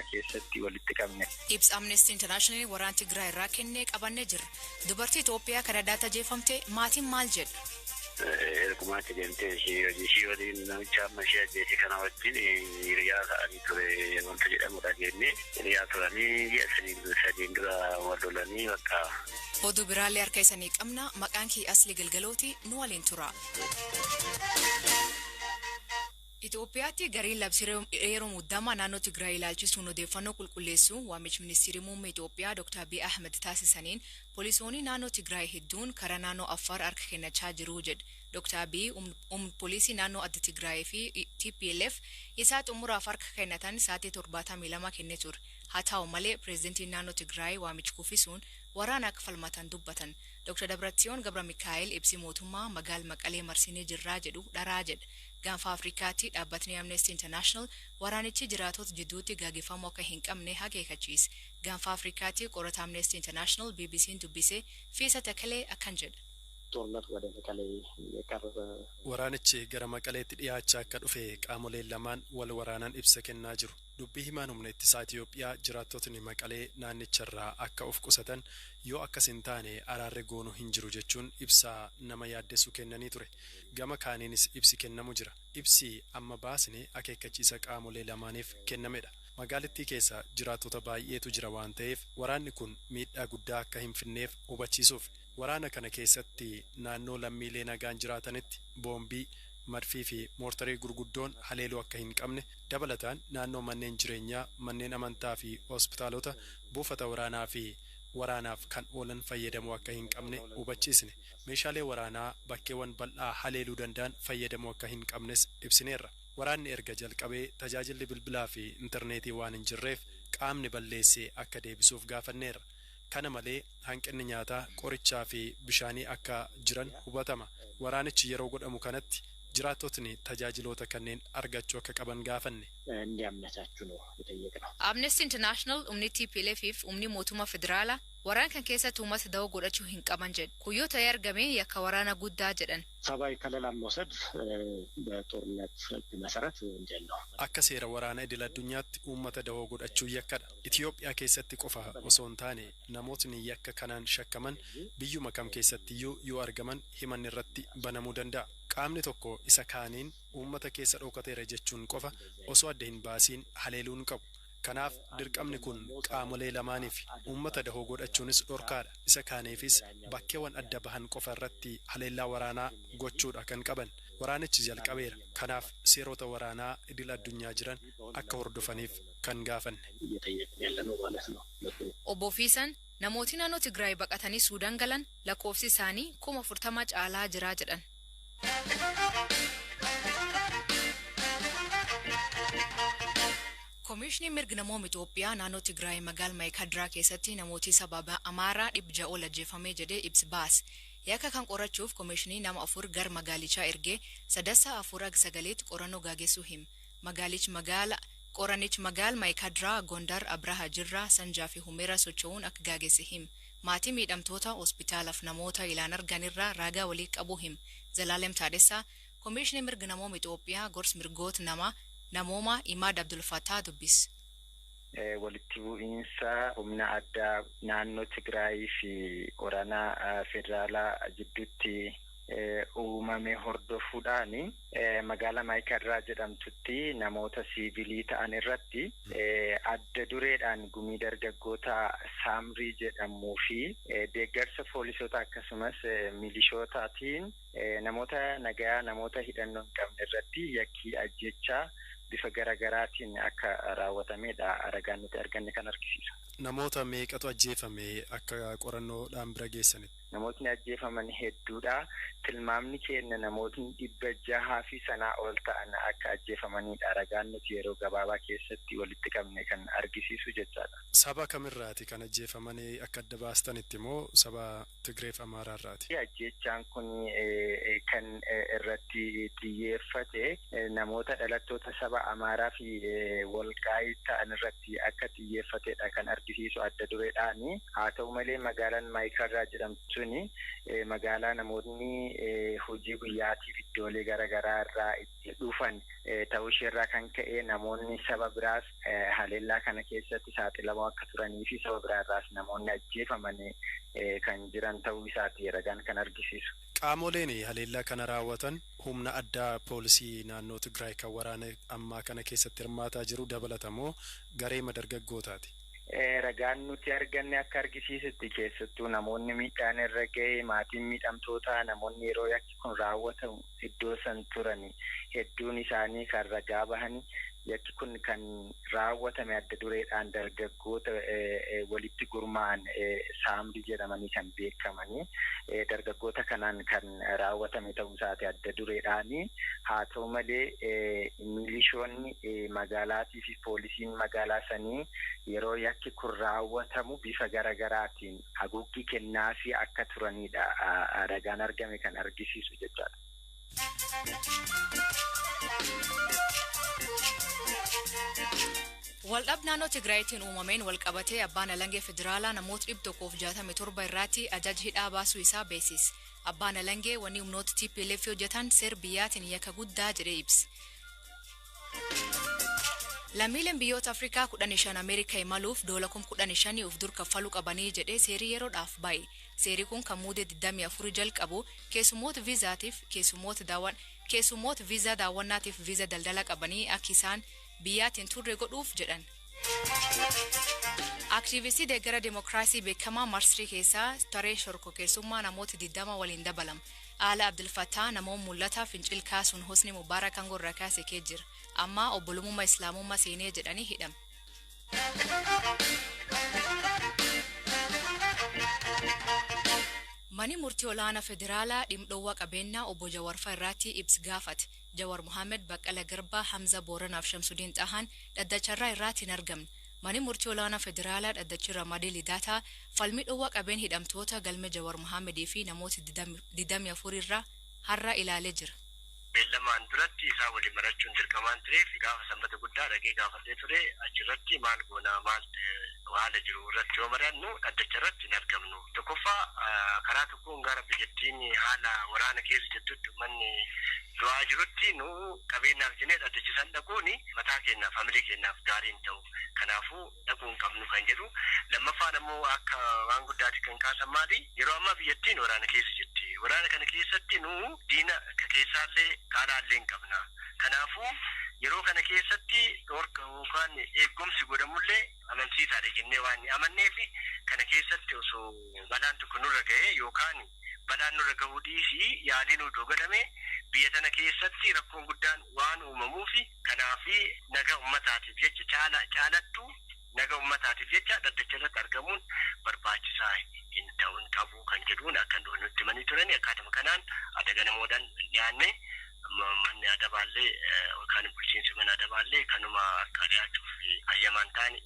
keessatti walitti qabne. Ibsa Amnesty International waraana Tigraay irraa kennee qabannee jirra. Dubartii Itoophiyaa kan addaata jeefamte maatiin maal jedha? Ergumaatti deemtee ishii waliin namicha amma ishee ajjeese kana wajjin hiriyaa ta'anii ture wanta jedhamu dhageenye hiriyaa turanii sadiin dura wal lolanii bakka. Oduu biraallee harka isanii qabna. Maqaan kee Asli Galgalooti nu waliin tura. Itoophiyaatti gariin labsii yeroo muddamaa naannoo Tigraay ilaalchisuun odeeffannoo qulqulleessuu waamichi ministeerri muummee Itoophiyaa Dr. Abiy Ahmed taasisaniin poolisoonni naannoo Tigraay hedduun karaa naannoo Affaar harka kennachaa jiru jedhe. Dr. Abiy poolisii naannoo adda Tigraay fi TPLF isaa xumuraaf harka kennatan sa'aatii 72 kennee ture. Haa ta'u malee pireezidantiin naannoo Tigraay waamichi kuffisuun waraana akka falmatan dubbatan. Dr. Dabratsiyoon Gabra Mikaa'el ibsi mootummaa magaala Maqalee marsinee jirraa jedhu dharaa jedha. Gaanfa Afrikaatti dhaabbatni Amnesty International waraanichi jiraatota jidduutti gaggeeffamuu akka hin qabne akeekachiise. Gaanfa Afrikaatti qorata Amnesty International BBC'n dubbisee Fiisa Takalee akkan jedha. Waraanichi gara Maqaleetti dhiyaachaa akka dhufe qaamoleen lamaan wal waraanan ibsa kennaa jiru. Dubbii himaan humna ittisaa Itoophiyaa jiraattotni Maqalee naannicharraa akka of qusatan yoo akkas hin taane araarri goonuu hin jiru jechuun ibsa nama yaaddessu kennanii ture. Gama kaaniinis ibsi kennamu jira. Ibsi amma baasne akeekkachiisa qaamolee lamaaniif kennamedha. Magaalittii keessa jiraattota baay'eetu jira waan ta'eef waraanni kun miidhaa guddaa akka hin finneef hubachiisuuf. Waraana kana keessatti naannoo lammiilee nagaan jiraatanitti boombii, madfii fi moortarii gurguddoon haleeluu akka hin qabne dabalataan naannoo manneen jireenyaa, manneen amantaa fi hospitaalota buufata waraanaa fi waraanaaf kan oolan fayyadamuu akka hin qabne hubachiisne. Meeshaalee waraanaa bakkeewwan bal'aa haleeluu danda'an fayyadamuu akka hin qabnes ibsineerra. Waraanni erga jalqabee tajaajilli bilbilaa fi intarneetii waan hin jirreef qaamni balleessee akka deebisuuf gaafanneerra. Kana malee hanqinni nyaataa, qorichaa fi bishaanii akka jiran hubatama. Waraanichi yeroo godhamu kanatti jiraattotni tajaajiloota kanneen argachuu akka qaban gaafanne. Amnesty International umni TPLF fi umni mootummaa federaalaa waraan kan keessatti uummata da'oo godhachuu hin qaban jedhu. Kuyyoo ta'ee argame yakka waraana guddaa jedhan. ሰብአዊ ከለላ መውሰድ በጦርነት ሕግ መሰረት ወንጀል ነው። akka seera waraana idil addunyaatti uummata da'oo godhachuu yakkadha. Itiyoophiyaa keessatti qofa osoo hin taane namootni yakka kanaan shakkaman biyyuma kam keessattiyyuu yoo argaman himanni irratti banamuu danda'a. Qaamni tokko isa kaaniin uummata keessa dhokateera jechuun qofa osoo adda hin baasiin haleeluun qabu. Kanaaf dirqamni kun qaamolee lamaaniif uummata da'oo godhachuunis dhorkaadha. Isa kaaniifis bakkeewwan adda bahan qofa irratti haleellaa waraanaa gochuudha kan qaban. Waraanichi jalqabeera. Kanaaf seerota waraanaa idil addunyaa jiran akka hordofaniif kan gaafanne. Obbo Fiisan namooti naannoo Tigraay baqatanii Suudaan galan lakkoofsi isaanii 40,000 caalaa jira jedhan. Komishinii mirga namoota Itoophiyaa naannoo Tigraay magaala Maayikaadiraa keessatti namooti sababa Amaaraa 600 ol ajjeefamee jedhee ibsa baase. Yakka kan qorachuuf komishinii nama 4 gar magaalichaa ergee sadassa 4-9 qorannoo gaggeessuu hima. Qoranichi magaala Maayikaadiraa, Gondar, Abraha Jirraa, Sanjaa fi Humeera socho'uun akka gaggeesse hima. Maatii miidhamtoota hospitaalaaf namoota ilaan arganirraa raagaa walii qabuu hima. Zalaalem Taadessaa komishinii mirga namoota Itoophiyaa gorsa mirgoota namooma Imaad Abdul Fattah dubbis. Walitti bu'iinsa humna addaa naannoo Tigraay fi waraana federaalaa jidduutti uumame hordofuudhaan magaalaa Maayikaadiraa jedhamtutti namoota siivilii ta'an irratti adda dureedhaan gumii dargaggoota Saamrii jedhamuu fi deeggarsa poolisoota akkasumas milishootaatiin namoota nagaa namoota hidhannoo hin qabne irratti yakkii ajjechaa bifa garagaraatiin akka raawwatamedha ragaan nuti arganne kan argisiisa. Namoota meeqatu ajjeefame akka qorannoodhaan bira geessanitti? Namootni ajjeefaman hedduudha. Tilmaamni keenya namootni 600 fi sanaa ol ta'an akka ajjeefamanidha. Ragaan nuti yeroo gabaabaa keessatti walitti qabne kan argisiisu jechaadha. Saba kamirraati kan ajjeefamanii akka adda baastanitti moo saba Tigreef Amaaraarraati? Ajjechaan kun kan irratti xiyyeeffate namoota dhalattoota saba Amaaraa fi Walqaayii ta'an irratti akka xiyyeeffatedha kan argisiisu adda dureedhaani. Haa ta'u malee magaalaan Maayikaadiraa jedhamtu magaalaa namoonni hojii guyyaatiif iddoolee garaagaraa irraa itti dhufan ta'uu isheerraa kan ka'e namoonni saba biraas haleellaa kana keessatti saaxilamoo akka turanii fi saba biraarraas namoonni ajjeefamanii kan jiran ta'uu isaati ragaan kan argisiisu. Qaamoleen haleellaa kana raawwatan humna addaa poolisii naannoo Tigraay kan waraana ammaa kana keessatti hirmaataa jiru dabalatamoo garee dargaggootaati. Ragaan nuti arganne akka argisiisutti keessattuu namoonni miidhaan irra ga'e maatiin miidhamtoota namoonni yeroo yakki kun raawwatamu iddoo san turani hedduun isaanii kan ragaa bahanii yakki kun kan raawwatame adda dureedhaan dargaggoota walitti gurmaa'an saambii jedhamanii kan beekamanii dargaggoota kanaan kan raawwatame ta'uu isaati adda dureedhaanii haa ta'u malee milishoonni magaalaatii fi poolisiin magaalaa sanii yeroo yakki kun raawwatamu bifa garagaraatiin haguuggii kennaa fi akka turanidha ragaan argame kan argisiisu jechaadha. Waldhab naannoo Tigraayitiin uumameen walqabatee abbaan alangee federaalaa namoota 167 irratti ajaja hidhaa baasuu isaa beeksise. Abbaan alangee wanni humnoota TPLF hojjetan seera biyyaatiin yakka guddaa jedhee ibse. Lammiileen biyyoota Afrikaa 15 Ameerikaa imaluuf doolaara 15,000 of dur kaffaluu qabanii jedhee seerii yeroodhaaf baay'e. Seerii kun kan muudee 24 jalqabu keessummoota viizaatiif keessummoota viizaa daawwannaatiif viizaa daldala qabanii akka isaan biyyaatiin turre godhuuf jedhan. Aktiivistii deeggara demokiraasii beekamaa Marsirii keessaa taree shororkeessummaa namoota 20 waliin dabalama. Aala Abdulfattaa namoonni mul'ata fincil kaasuun Hosni Mubaarak kan gorra kaase kee jira. Amma obbolummaa Islaamummaa seenee jedhanii hidhama. Mani murtii olaanaa federaalaa dhimdhoowwa qabeenyaa obbo Jawar irratti ibsa gaafate. Jawar Muhammad Baqqala Garbaa Hamza Booranaaf Shamsuddin Xahaan dhaddacharraa irratti hin argamne. Mani murtii olaanaa federaalaa dhaddachi Ramadii Lidaataa falmii dhoowwa qabeen hidhamtoota galme Jawar Muhammadii fi namoota 24 irraa har'a ilaalee jira. Beellamaan duratti isaa waliin marachuun dirqamaan tureef gaafa sanbata guddaa dhagee gaafatee ture achirratti maal goona maal haala jiru irratti yoo mari'annu dhaddacha irratti hin argamnu. Tokkoffaa karaa tokkoon gara biyyattiin haala waraana keessa jirtutti manni du'aa jirutti nu qabeenyaaf jennee dhaddachisan dhaquun mataa keenyaaf familii keenyaaf gaariin ta'u. Kanaafuu dhaquun qabnu kan jedhu. Lammaffaan ammoo akka waan guddaati kan kaasan maali yeroo ammaa biyyattiin waraana keessa jirti. Waraana kana keessatti nu diina keessaallee kaalaallee hin qabna. Kanaafuu yeroo kana keessatti dhorka yookaan eegumsi godhamullee amansiisaadha jennee waan amanneef kana keessatti osoo balaan tokko nurra ga'e yookaan balaan nurra gahuu dhiisii yaaliin odoo godhame biyya tana keessatti rakkoon guddaan waan uumamuuf kanaafi naga ummataatiif jecha caalattu naga ummataatiif jecha dhaddacha irratti argamuun barbaachisaa hin ta'uun qabu kan jedhuun akka nutti manii turani akkaatuma kanaan adaga namoodhaan dhiyaanne manni adabaallee yookaan bulchiinsi mana adabaallee kanuma akka dhiyaachuuf hayyamaan ta'an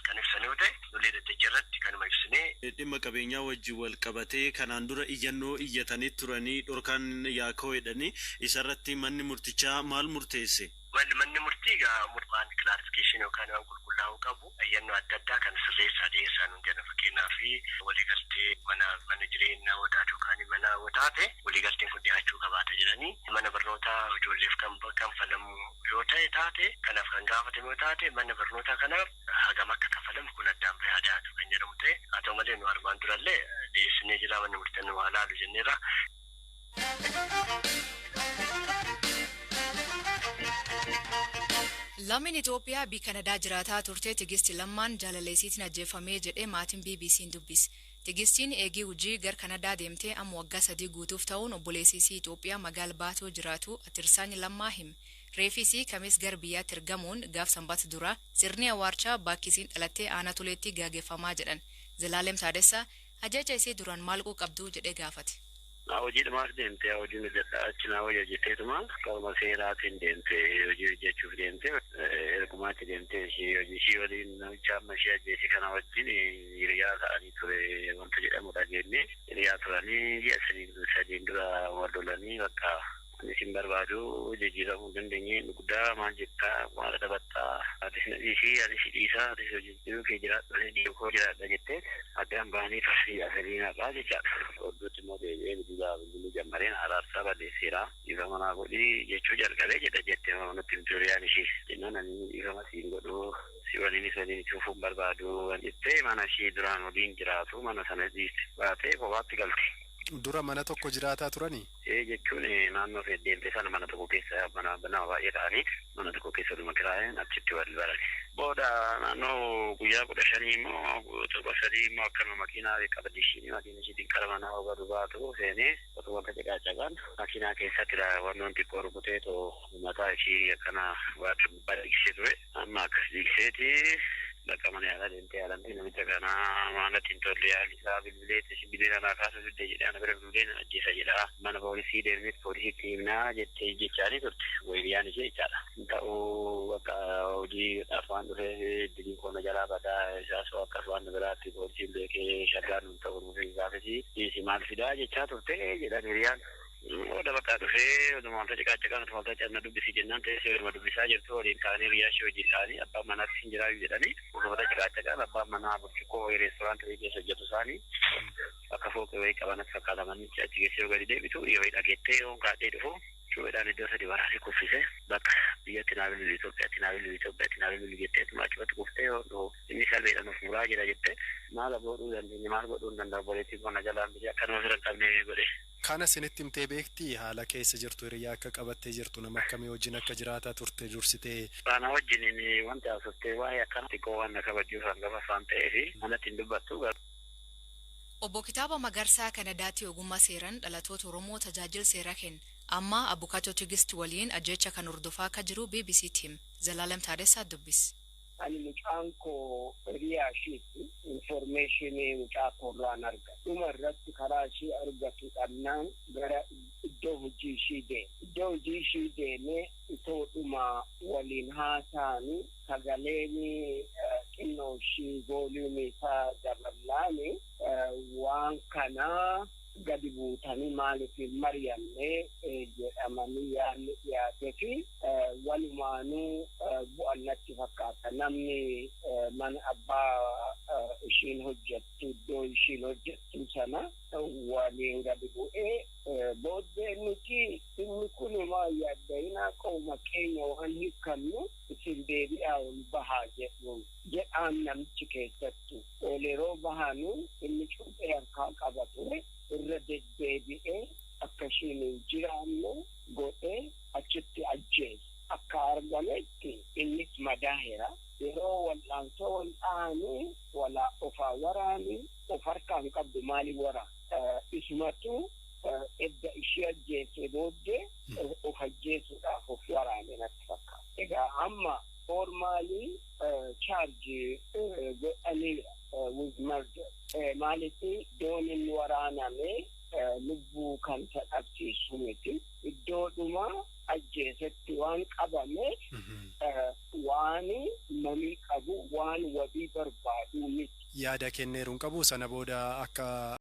kan ibsan yoo ta'e lolii dhaddacha irratti kanuma ibsinee dhimma qabeenyaa wajjin wal qabatee kanaan dura iyyannoo iyyatanii turanii dhorkaan yaakoo jedhanii isarratti manni murtichaa maal murteesse? Manni murtii murtaan clarification yookaan waan qulqullaa'uu qabu iyyannoo adda addaa kan sirreessaa dhiyeessan hundana fakkeenyaa fi waliigaltee mana jireenyaa wadaatu yookaan mana wadaate waliigalteen kun dhiyaachuu qabaata jedhanii mana barnootaa ijoolleef kan falamu yoo ta'e taate kanaaf kan gaafatame yoo taate mana barnootaa kanaaf hagam akka kafalamu kun addaan bahee dhiyaatu kan jedhamu ta'e haa ta'u malee nu armaan durallee dhiyeessinee jira manni murtii nu ilaalu jenneerra. Lammiin Itoophiyaa biyya Kanadaa jiraataa turte Tigisti Lammaan jaalaleessiitiin ajjeefamee jedhee maatiin BBC'n dubbise. Tigistiin eegii hojii gara Kanadaa deemtee amma waggaa 3 guutuuf ta'uun obboleessisii Itoophiyaa magaalaa Baatoo jiraatu Atirsaan Lammaa hime. Reefisii kamis gara biyyaatti ergamuun gaaf sanbata dura sirni awwaalchaa bakkisiin dhalattee aanaa toleetti gaggeeffamaa jedhan. Zalaalem Taadessaa ajaja isee duraan maal qabdu jedhee gaafate. Hojii dhumaaf deemtee hojii hojjedhaa achinaa hojjetteetuma qaama seeraatiin deemtee hojii hojjechuuf deemtee ergumaatti deemtee hojii waliin namicha amma ishee ajjeese kana wajjin hiriyaa ta'anii ture wanta jedhamu dhageenye hiriyaa turanii ji'a 3 dura wal lolanii bakka isin barbaadu jijjiiramuu dandeenye guddaa maal jettaa maal dabattaa ati dhiisaa ati hojjechuu kee jiraadha dhiikoo jiraadha jettee addaan baanii taasii asaliinaadhaa jechaadha. Hodduutti immoo deebi'ee bilbilaa bilbiluu jammareen araarsaa balleesseera dhiifama naa godhii jechuu jalqabee jedha jettee nutti himturiyaan ishee jennaan ani dhiifama siin godhuu si waliinis waliin cufuun barbaadu jettee mana ishee duraan waliin jiraatu mana sana dhiiste baatee kophaatti galte. Dura mana tokko jiraataa turanii? Jechuun naannoo feddeelte sana mana tokko keessa mana baay'ee ta'anii mana tokko keessa dhuma kiraa'een achitti wal barani. Booda naannoo guyyaa 15 immoo torba 3 immoo akkama makiinaa qabadishiin makiina ishiitiin qara mana hawwatu baatu seenee otoo wanta caqaacaqan makiinaa keessatti wannoon xiqqoo rukuteetoo mataa ishii akkana waatu balleessee ture amma akkas dhiigseeti. Bakka mana yaalaa deemtee yaalamtee namicha kanaa maalatti hin tolle yaalisaa bilbileetti sibiila naa kaasuu didde jedhee ana bira bilbileen ajjeesa jedhaa mana poolisii deemneet poolisiitti himnaa jettee jechaanii turte wayyaan ishee jechaadha. Ta'uu bakka hojii afaan dhufee diliin koona jalaa badaa isaas akkas waan biraatti poolisiin beekee shaggaan nun ta'uu nuuf gaafasi dhiisi maal fidaa jechaa turte jedhan hiriyaan. Oda bakka dhufee waanta caqaacaqaan waanta canna dubbisii jennaan teessee yeruma dubbisaa jirtu waliin kaanii hiriyaa ishee wajjin ta'anii abbaan manaatti hin jiraayu jedhanii waanta caqaacaqaan abbaan manaa burcuqqoo reestooraantii keessa hojjetu isaanii akka fooqee wayii qaban akka fakkaataman achi geessee gadi deebitu yoo dhageettee yoo kaadhee dhufu cuudhaan iddoo sadi waraasee kuffise bakka biyyatti naabilu Itoophiyaatti jettee maachumatti kuftee yoo inni salpheedhaan of muraa jira jettee maal godhuu dandeenya maal godhuu hin danda'u boleettii qonna jalaan biyya akkanuma fira qabnee godhe. Kana isinitti himtee beektii haala keessa jirtu hiriyaa akka qabattee jirtu nama akkamii wajjin akka jiraataa turte dursitee? Baana wajjin wanti haasofte waa'ee akkana xiqqoo waan kabajuu hangafa afaan ta'eefi manatti hin dubbattu. Obbo Kitaaba Magarsaa Kanadaatti ogummaa seeraan dhalatoota Oromoo tajaajila seeraa kenna. Amma Abukaatoo Tigist waliin ajjecha kan hordofaa akka jiru BBC Team Zalaalam Taadessaa dubbis. Ani mucaan koo hiriyaa isheetti informationii mucaa koorraan arga. Dhuma irratti karaa ishee argatu dhannaan gara iddoo hojii ishee deeme. Iddoo hojii ishee deemee itoo dhuma waliin haasa'anii sagaleen xinnoo ishee vooliyumii isaa daballaani waan kanaa gadi buutanii maaliif hin mari'annee jedhamanii yaadni dhiyaatee fi walumaanuu bu'annatti fakkaata. Namni mana abbaa ishiin hojjettu iddoo ishiin hojjettu sana waliin gadi bu'ee booddee nuti inni kun maa yaaddayinaa qooma keenya waan hiikannu isin deebi'aa ol bahaa jedhaan namichi keessattu yeroo bahaanu inni cuuphee harkaa qaba ture. Irra deddeebi'ee akka ishiin hin jiraanne godhee achitti ajjeese. Akka argametti innis madaa'eera. Yeroo wal'aansoo wal'aanii walaa ofaa waraanii of harkaan qabdu maaliif waraana? Isumatu edda ishee ajjeese booddee of ajjeesuudhaaf of waraane natti fakkaata. Egaa amma formaalii chaarjii godhaniira with murder. Maalitti doonin waraaname lubbuu kan sadhabsiisu miti. Iddoodhuma ajjeesetti waan qabame waan namni qabu waan wabii barbaadu miti. Yaada kenneeruun qabu sana booda akka